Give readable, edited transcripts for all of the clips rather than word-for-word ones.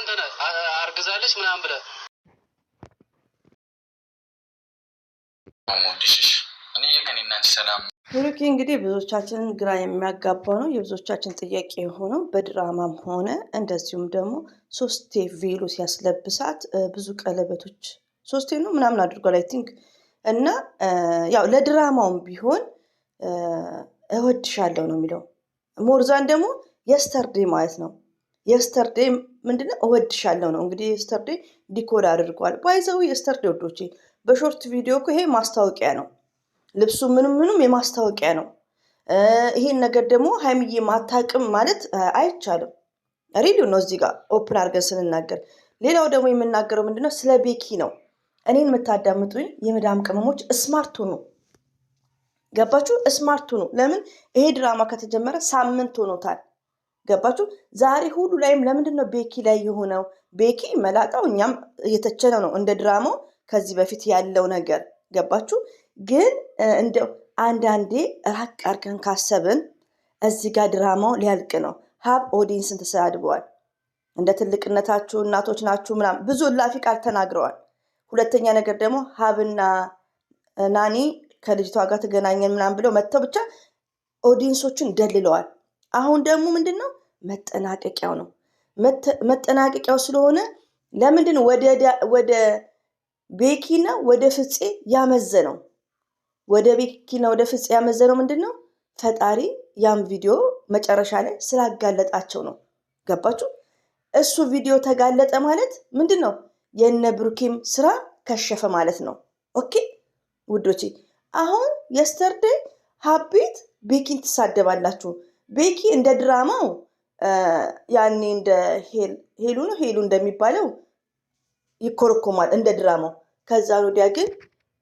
አንተ ነህ አርግዛለች ምናምን ብለህ ብሩኬ እንግዲህ ብዙዎቻችንን ግራ የሚያጋባው ነው፣ የብዙዎቻችን ጥያቄ የሆነው በድራማም ሆነ እንደዚሁም ደግሞ ሶስቴ ቬሎ ሲያስለብሳት ብዙ ቀለበቶች ሶስቴ ነው ምናምን አድርጓል አይ ቲንክ። እና ያው ለድራማውም ቢሆን እወድሻለሁ ነው የሚለው። ሞርዛን ደግሞ የስተርዴ ማለት ነው። የስተርዴ ምንድነው? እወድሻለሁ ነው እንግዲህ። የስተርዴ ዲኮድ አድርጓል። ባይዘው የስተርዴ ወዶቼ በሾርት ቪዲዮ እኮ ይሄ ማስታወቂያ ነው። ልብሱ ምንም የማስታወቂያ ነው። ይሄን ነገር ደግሞ ሀይሚዬ ማታቅም ማለት አይቻልም። ሬዲዮ ነው እዚህ ጋር ኦፕን አድርገን ስንናገር። ሌላው ደግሞ የምናገረው ምንድነው? ስለ ቤኪ ነው። እኔን የምታዳምጡኝ የመዳም ቅመሞች ስማርት ሁኑ። ገባችሁ? ስማርት ሁኑ። ለምን ይሄ ድራማ ከተጀመረ ሳምንት ሆኖታል። ገባችሁ? ዛሬ ሁሉ ላይም ለምንድን ነው ቤኪ ላይ የሆነው? ቤኪ መላጣው እኛም እየተቸነው ነው እንደ ድራማው ከዚህ በፊት ያለው ነገር። ገባችሁ? ግን እንደው አንዳንዴ ራቅ አድርገን ካሰብን እዚህ ጋር ድራማው ሊያልቅ ነው። ሀብ ኦዲየንስን ተሰዳድበዋል። እንደ ትልቅነታችሁ እናቶች ናችሁ ምናምን ብዙ ላፊ ቃል ተናግረዋል። ሁለተኛ ነገር ደግሞ ሀብና ናኒ ከልጅቷ ጋር ተገናኘን ምናምን ብለው መጥተው ብቻ ኦዲየንሶችን ደልለዋል። አሁን ደግሞ ምንድን ነው መጠናቀቂያው ነው። መጠናቀቂያው ስለሆነ ለምንድን ወደ ቤኪና ወደ ፍፄ ያመዘነው? ወደ ቤኪና ወደ ፍፄ ያመዘነው ምንድን ነው? ፈጣሪ ያም ቪዲዮ መጨረሻ ላይ ስላጋለጣቸው ነው። ገባችሁ? እሱ ቪዲዮ ተጋለጠ ማለት ምንድን ነው? የነ ብሩኬም ስራ ከሸፈ ማለት ነው። ኦኬ ውዶቼ፣ አሁን የስተርዴ ሀቢት ቤኪን ትሳደባላችሁ። ቤኪ እንደ ድራማው ያኔ እንደ ሄሉ እንደሚባለው ይኮረኮማል እንደ ድራማው። ከዛ ወዲያ ግን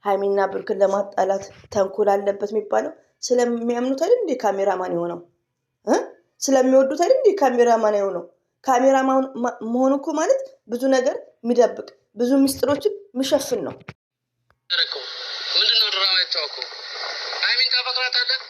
ሀይሚና ብሩክን ለማጣላት ተንኮል አለበት የሚባለው ስለሚያምኑት አይደል እንዴ ካሜራማን የሆነው? ስለሚወዱት አይደል እንዴ ካሜራማን የሆነው? ካሜራማን መሆኑ እኮ ማለት ብዙ ነገር የሚደብቅ ብዙ ሚስጥሮችን የሚሸፍን ነው። ምንድነው ድራማ የተዋቀው? ሀይሚን ታፈቅራታለህ?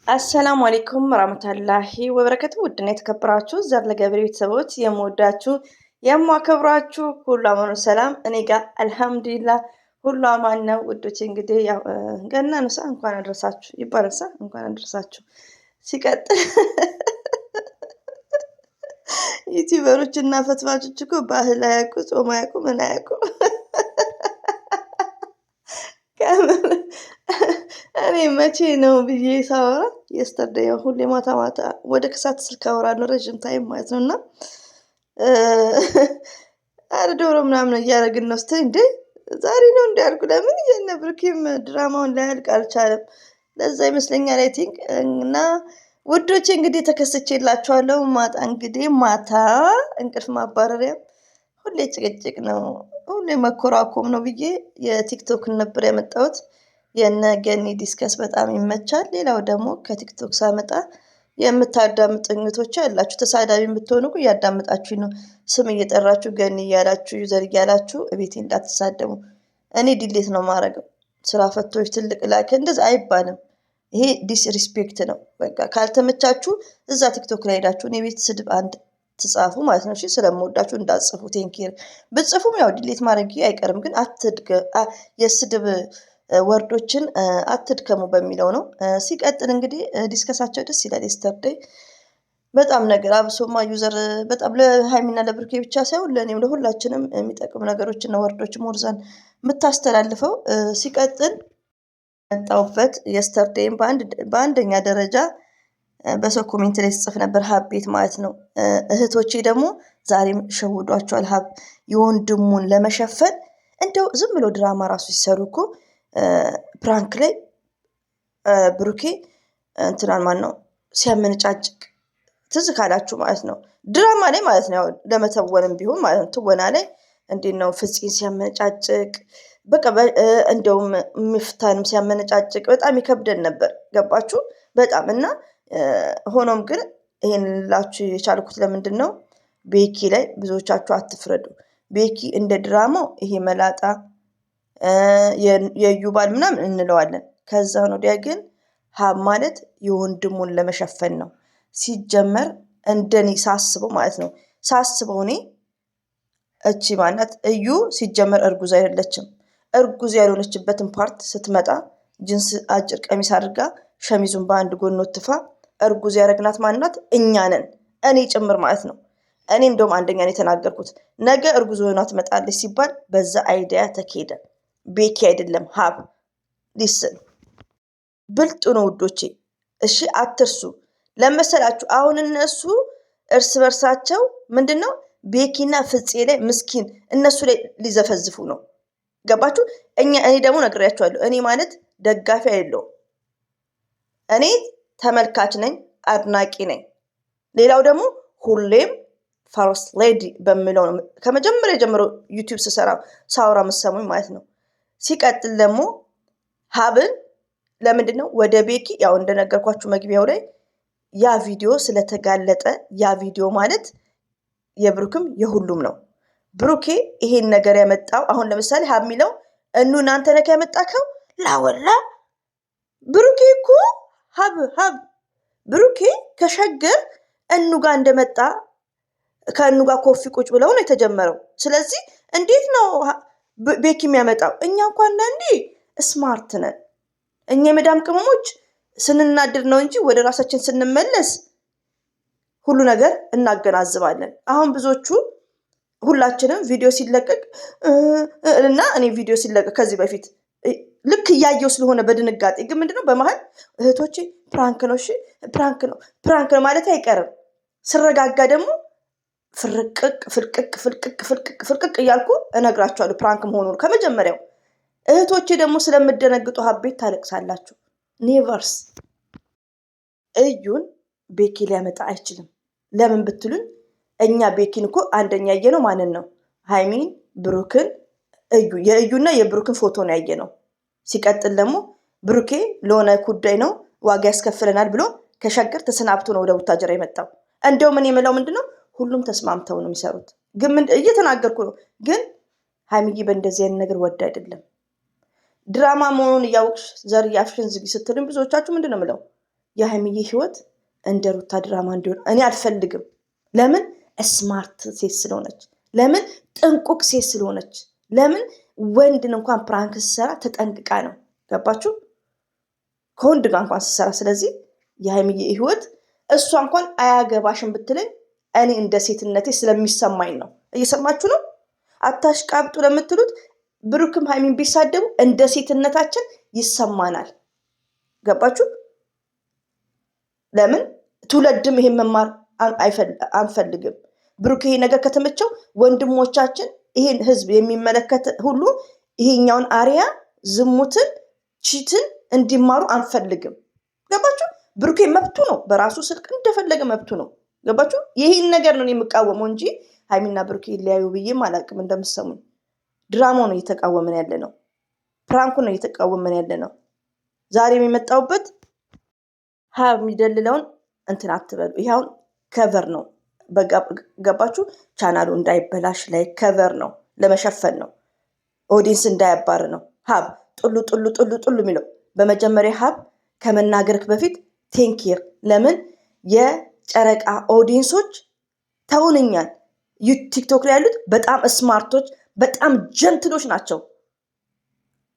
አሰላሙ አለይኩም ወራህመቱላሂ ወበረከቱ። ውድና የተከበራችሁ ዘር ለገብሬ ቤተሰቦች የምወዳችሁ የማከብራችሁ ሁሉ አማኑ ሰላም፣ እኔ ጋር አልሐምዱሊላህ ሁሉ አማን ነው። ውዶች እንግዲህ ያው ገና ንሳ እንኳን አደረሳችሁ ይባላልሳ፣ እንኳን አደረሳችሁ። ሲቀጥል ዩቲዩበሮች እና ፈትፋቾች እኮ ባህል አያውቁ፣ ጾም አያውቁ፣ ምን አያውቁ። እኔ መቼ ነው ብዬ ሳወራ የስተርዴ ሁሌ ማታ ማታ ወደ ከሳት ስልክ አወራ ነው ረዥም ታይም ማለት ነው። እና አረ ዶሮ ምናምን እያደረግን ነው ስትል እንዴ ዛሬ ነው እንዲያልኩ። ለምን የነ ብሩኬም ድራማውን ላያልቅ አልቻለም። ለዛ ይመስለኛል አይ ቲንክ። እና ውዶቼ እንግዲህ ተከስቼላችኋለሁ። ማታ እንቅልፍ ማባረሪያ ሁሌ ጭቅጭቅ ነው፣ ሁሌ መኮራኮም ነው ብዬ የቲክቶክን ነበር ያመጣሁት። የነ ገኒ ዲስከስ በጣም ይመቻል። ሌላው ደግሞ ከቲክቶክ ሳመጣ የምታዳምጡኝ እህቶች ያላችሁ ተሳዳቢ የምትሆኑ እያዳምጣችሁ ነው። ስም እየጠራችሁ ገኒ እያላችሁ ዩዘር እያላችሁ እቤቴ እንዳትሳደቡ። እኔ ዲሌት ነው ማድረገው። ስራ ፈቶች ትልቅ ላክ እንደዛ አይባልም። ይሄ ዲስሪስፔክት ነው። በቃ ካልተመቻችሁ እዛ ቲክቶክ ላይ ሄዳችሁ እኔ ቤት ስድብ አንድ ትጻፉ ማለት ነው። እሺ ስለምወዳችሁ እንዳጽፉ ቴንኪር። ብጽፉም ያው ዲሌት ማድረግ አይቀርም፣ ግን የስድብ ወርዶችን አትድከሙ በሚለው ነው። ሲቀጥል እንግዲህ ዲስከሳቸው ደስ ይላል። የስተርዴይ በጣም ነገር አብሶማ ዩዘር በጣም ለሀይሚና ለብሩኬ ብቻ ሳይሆን ለእኔም ለሁላችንም የሚጠቅሙ ነገሮችና ወርዶች ሞርዛን የምታስተላልፈው። ሲቀጥል መጣሁበት የስተርዴይም በአንደኛ ደረጃ በሰው ኮሜንት ላይ ስጽፍ ነበር ሀቤት ማለት ነው። እህቶቼ ደግሞ ዛሬም ሸውዷቸዋል። ሀብ የወንድሙን ለመሸፈን እንደው ዝም ብሎ ድራማ ራሱ ሲሰሩ እኮ ፕራንክ ላይ ብሩኬ እንትናን ማን ነው ሲያመነጫጭቅ ትዝ ካላችሁ ማለት ነው። ድራማ ላይ ማለት ነው፣ ለመተወንም ቢሆን ማለት ነው። ትወና ላይ እንዴት ነው ፍፄን ሲያመነጫጭቅ በቃ እንደውም ሚፍታንም ሲያመነጫጭቅ በጣም ይከብደን ነበር። ገባችሁ? በጣም እና ሆኖም ግን ይሄን ላችሁ የቻልኩት ለምንድን ነው? ቤኪ ላይ ብዙዎቻችሁ አትፍረዱ። ቤኪ እንደ ድራማው ይሄ መላጣ የዩባል ምናምን እንለዋለን። ከዛ ወዲያ ግን ሀብ ማለት የወንድሙን ለመሸፈን ነው። ሲጀመር እንደኔ ሳስበው ማለት ነው። ሳስበው እኔ እቺ ማናት እዩ ሲጀመር እርጉዝ አይደለችም። እርጉዝ ያልሆነችበትን ፓርት ስትመጣ ጅንስ አጭር ቀሚስ አድርጋ ሸሚዙን በአንድ ጎን ወትፋ እርጉዝ ያረግናት ማናት? እኛ ነን፣ እኔ ጭምር ማለት ነው። እኔ እንደውም አንደኛ ነው የተናገርኩት። ነገ እርጉዝ ሆና ትመጣለች ሲባል በዛ አይዲያ ተኬደ። ቤኪ አይደለም ሀብ ሊስን ብልጡ ነው ውዶቼ። እሺ አትርሱ። ለመሰላችሁ አሁን እነሱ እርስ በርሳቸው ምንድነው ቤኪና ፍፄ ላይ ምስኪን እነሱ ላይ ሊዘፈዝፉ ነው። ገባችሁ? እኔ ደግሞ ነግሬያችኋለሁ። እኔ ማለት ደጋፊ አይደለሁም። እኔ ተመልካች ነኝ፣ አድናቂ ነኝ። ሌላው ደግሞ ሁሌም ፈርስት ሌዲ በሚለው ከመጀመሪያ ጀምሮ ዩቲዩብ ሳውራ መሰሙኝ ማለት ነው። ሲቀጥል ደግሞ ሀብን ለምንድን ነው ወደ ቤኪ ያው እንደነገርኳችሁ መግቢያው ላይ ያ ቪዲዮ ስለተጋለጠ ያ ቪዲዮ ማለት የብሩክም የሁሉም ነው። ብሩኬ ይሄን ነገር ያመጣው አሁን ለምሳሌ ሀብ የሚለው እናንተ ነክ ያመጣከው ላወላ ብሩኬ እኮ ሀብ ብሩኬ ከሸገር ጋር እንደመጣ ከእኑ ጋር ኮፊ ቁጭ ብለው ነው የተጀመረው። ስለዚህ እንዴት ነው ቤኪ የሚያመጣው? እኛ እንኳን አንዳንዴ ስማርት ነን። እኛ የመዳም ቅመሞች ስንናድር ነው እንጂ ወደ ራሳችን ስንመለስ ሁሉ ነገር እናገናዝባለን። አሁን ብዙዎቹ ሁላችንም ቪዲዮ ሲለቀቅ እና እኔ ቪዲዮ ሲለቀቅ ከዚህ በፊት ልክ እያየው ስለሆነ በድንጋጤ ግን ምንድነው በመሀል እህቶቼ ፕራንክ ነው፣ እሺ ፕራንክ ነው ማለት አይቀርም። ስረጋጋ ደግሞ ፍርቅቅ እያልኩ እነግራችኋለሁ ፕራንክ መሆኑን ከመጀመሪያው። እህቶቼ ደግሞ ስለምደነግጡ ሀቤት ታለቅሳላችሁ። ኔቨርስ እዩን ቤኪ ሊያመጣ አይችልም። ለምን ብትሉን እኛ ቤኪን እኮ አንደኛ ያየነው ማንን ነው? ሃይሚን፣ ብሩክን፣ የእዩና የብሩክን ፎቶ ነው ያየነው። ሲቀጥል ደግሞ ብሩኬ ለሆነ ጉዳይ ነው ዋጋ ያስከፍለናል ብሎ ከሸገር ተሰናብቶ ነው ወደ ቡታጀራ የመጣው። እንደው ምን የምለው ምንድነው ሁሉም ተስማምተው ነው የሚሰሩት። ግን እየተናገርኩ ነው። ግን ሃይሚዬ በእንደዚህ አይነት ነገር ወድ አይደለም። ድራማ መሆኑን እያወቅሽ ዘር ያፍሽን ዝጊ ስትልም ብዙዎቻችሁ ምንድነው የምለው የሃይሚዬ ህይወት እንደ ሩታ ድራማ እንዲሆን እኔ አልፈልግም። ለምን ስማርት ሴት ስለሆነች፣ ለምን ጥንቁቅ ሴት ስለሆነች፣ ለምን ወንድን እንኳን ፕራንክ ስትሰራ ተጠንቅቃ ነው። ገባችሁ? ከወንድ ጋር እንኳን ስትሰራ። ስለዚህ የሃይሚዬ ህይወት እሷ እንኳን አያገባሽም ብትለኝ እኔ እንደ ሴትነቴ ስለሚሰማኝ ነው። እየሰማችሁ ነው? አታሽቃብጡ ለምትሉት ብሩክም ሃይሚን ቢሳደቡ እንደ ሴትነታችን ይሰማናል። ገባችሁ? ለምን ትውልድም ይሄን መማር አንፈልግም። ብሩክ ይሄ ነገር ከተመቸው ወንድሞቻችን ይሄን ህዝብ የሚመለከት ሁሉ ይሄኛውን አሪያ ዝሙትን፣ ቺትን እንዲማሩ አንፈልግም። ገባችሁ? ብሩክ መብቱ ነው፣ በራሱ ስልክ እንደፈለገ መብቱ ነው። ገባችሁ? ይሄን ነገር ነው የምቃወመው እንጂ ሃይሚና ብሩክ ይለያዩ ብዬም አላውቅም። እንደምትሰሙኝ ድራማው ነው እየተቃወመን ያለ ነው። ፕራንኩ ነው እየተቃወመን ያለ ነው። ዛሬ የሚመጣውበት ሀብ የሚደልለውን እንትን አትበሉ። ይሄውን ከቨር ነው። ገባችሁ? ቻናሉ እንዳይበላሽ ላይ ከቨር ነው፣ ለመሸፈን ነው፣ ኦዲንስ እንዳያባር ነው። ሀብ ጥሉ የሚለው በመጀመሪያ ሀብ ከመናገርክ በፊት ቴንኪር። ለምን የጨረቃ ኦዲንሶች ተውንኛል። ቲክቶክ ላይ ያሉት በጣም ስማርቶች፣ በጣም ጀንትሎች ናቸው፣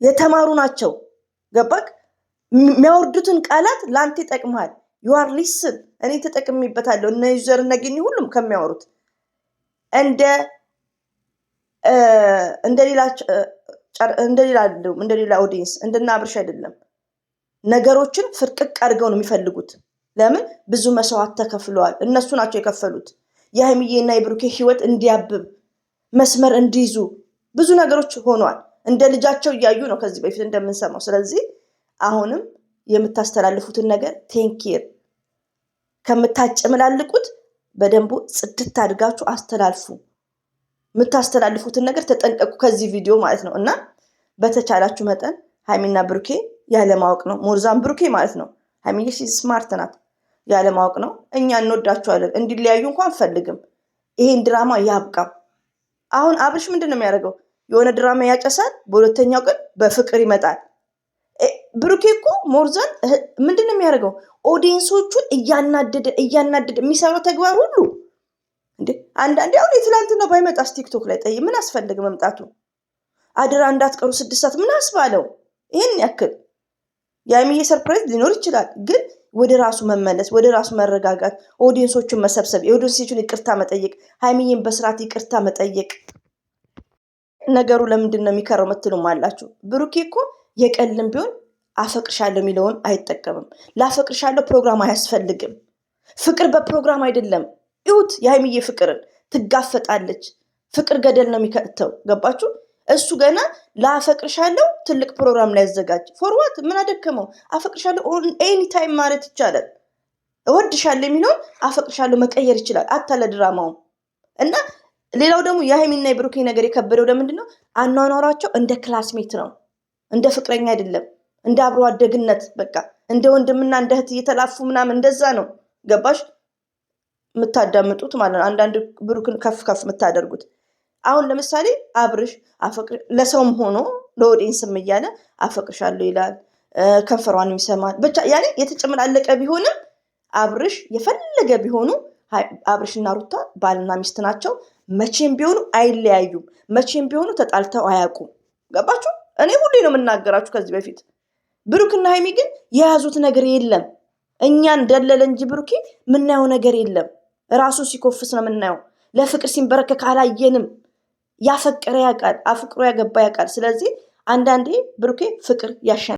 የተማሩ ናቸው። ገባክ? የሚያወርዱትን ቃላት ለአንተ ይጠቅምሃል። ዩአር ሊስን እኔ ተጠቅሚበታለሁ። እነ ዩዘር ነገኝ ሁሉም ከሚያወሩት እንደሌላ ኦዲየንስ እንደና አብርሽ አይደለም። ነገሮችን ፍርቅቅ አድርገው ነው የሚፈልጉት። ለምን? ብዙ መስዋዕት ተከፍለዋል። እነሱ ናቸው የከፈሉት። የሃይሚዬና የብሩኬ ህይወት እንዲያብብ መስመር እንዲይዙ ብዙ ነገሮች ሆኗል። እንደ ልጃቸው እያዩ ነው ከዚህ በፊት እንደምንሰማው። ስለዚህ አሁንም የምታስተላልፉትን ነገር ቴንኪር ከምታጨመላልቁት በደንቡ ጽድት አድርጋችሁ አስተላልፉ። የምታስተላልፉትን ነገር ተጠንቀቁ፣ ከዚህ ቪዲዮ ማለት ነው። እና በተቻላችሁ መጠን ሃይሚና ብሩኬ ያለማወቅ ነው፣ ሞርዛን ብሩኬ ማለት ነው። ሃይሚዬ ስማርት ናት፣ ያለማወቅ ነው። እኛ እንወዳቸዋለን፣ እንዲለያዩ እንኳን አንፈልግም። ይሄን ድራማ ያብቃ። አሁን አብርሽ ምንድን ነው የሚያደርገው? የሆነ ድራማ ያጨሳል፣ በሁለተኛው ቀን በፍቅር ይመጣል። ብሩኬ እኮ ሞርዛን ምንድን ነው የሚያደርገው? ኦዲየንሶቹን እያናደደ የሚሰራው ተግባር ሁሉ እንዴ አንዳንዴ አሁን የትላንትና ባይመጣስ ቲክቶክ ላይ ጠይ ምን አስፈልግ መምጣቱ? አድራ እንዳትቀሩ 6 ሰዓት ምን አስባለው? ይሄን ያክል የሀይሚዬ ሰርፕራይዝ ሊኖር ይችላል፣ ግን ወደ ራሱ መመለስ፣ ወደ ራሱ መረጋጋት፣ ኦዲየንሶቹን መሰብሰብ፣ የኦዲየንሶቹን ይቅርታ መጠየቅ፣ ሀይሚዬን በስርዓት ይቅርታ መጠየቅ። ነገሩ ለምንድን ነው የሚከረው ምትሉም አላችሁ። ብሩኬ እኮ የቀልም ቢሆን አፈቅርሻለሁ የሚለውን አይጠቀምም። ላፈቅርሻለሁ ፕሮግራም አያስፈልግም። ፍቅር በፕሮግራም አይደለም። ይሁት የሀይሚዬ ፍቅርን ትጋፈጣለች። ፍቅር ገደል ነው የሚከተው። ገባችሁ? እሱ ገና ላፈቅርሻለሁ ትልቅ ፕሮግራም ላይ ያዘጋጅ ፎርዋት ምን አደከመው? አፈቅርሻለሁ ኤኒ ታይም ማለት ይቻላል። እወድሻለሁ የሚለውን አፈቅርሻለሁ መቀየር ይችላል። አታለ ድራማው እና ሌላው ደግሞ የሀይሚና የብሩኬ ነገር የከበደው ለምንድን ነው? አኗኗራቸው እንደ ክላስሜት ነው፣ እንደ ፍቅረኛ አይደለም። እንደ አብሮ አደግነት በቃ እንደ ወንድምና እንደ እህት እየተላፉ ምናምን እንደዛ ነው። ገባሽ? የምታዳምጡት ማለት ነው። አንዳንድ ብሩክን ከፍ ከፍ የምታደርጉት አሁን ለምሳሌ አብርሽ ለሰውም ሆኖ ለኦዲየንስም እያለ አፈቅርሻለሁ ይላል፣ ከንፈሯን ይሰማል። ብቻ ያኔ የተጨመላለቀ ቢሆንም አብርሽ የፈለገ ቢሆኑ አብርሽና ሩታ ባልና ሚስት ናቸው። መቼም ቢሆኑ አይለያዩም። መቼም ቢሆኑ ተጣልተው አያውቁም። ገባችሁ? እኔ ሁሌ ነው የምናገራችሁ ከዚህ በፊት። ብሩክና ሀይሚ ግን የያዙት ነገር የለም። እኛን ደለለ እንጂ ብሩኬ ምናየው ነገር የለም። ራሱ ሲኮፍስ ነው የምናየው። ለፍቅር ሲንበረከክ አላየንም። ያፈቀረ ያውቃል፣ አፍቅሮ ያገባ ያውቃል። ስለዚህ አንዳንዴ ብሩኬ ፍቅር ያሸናል።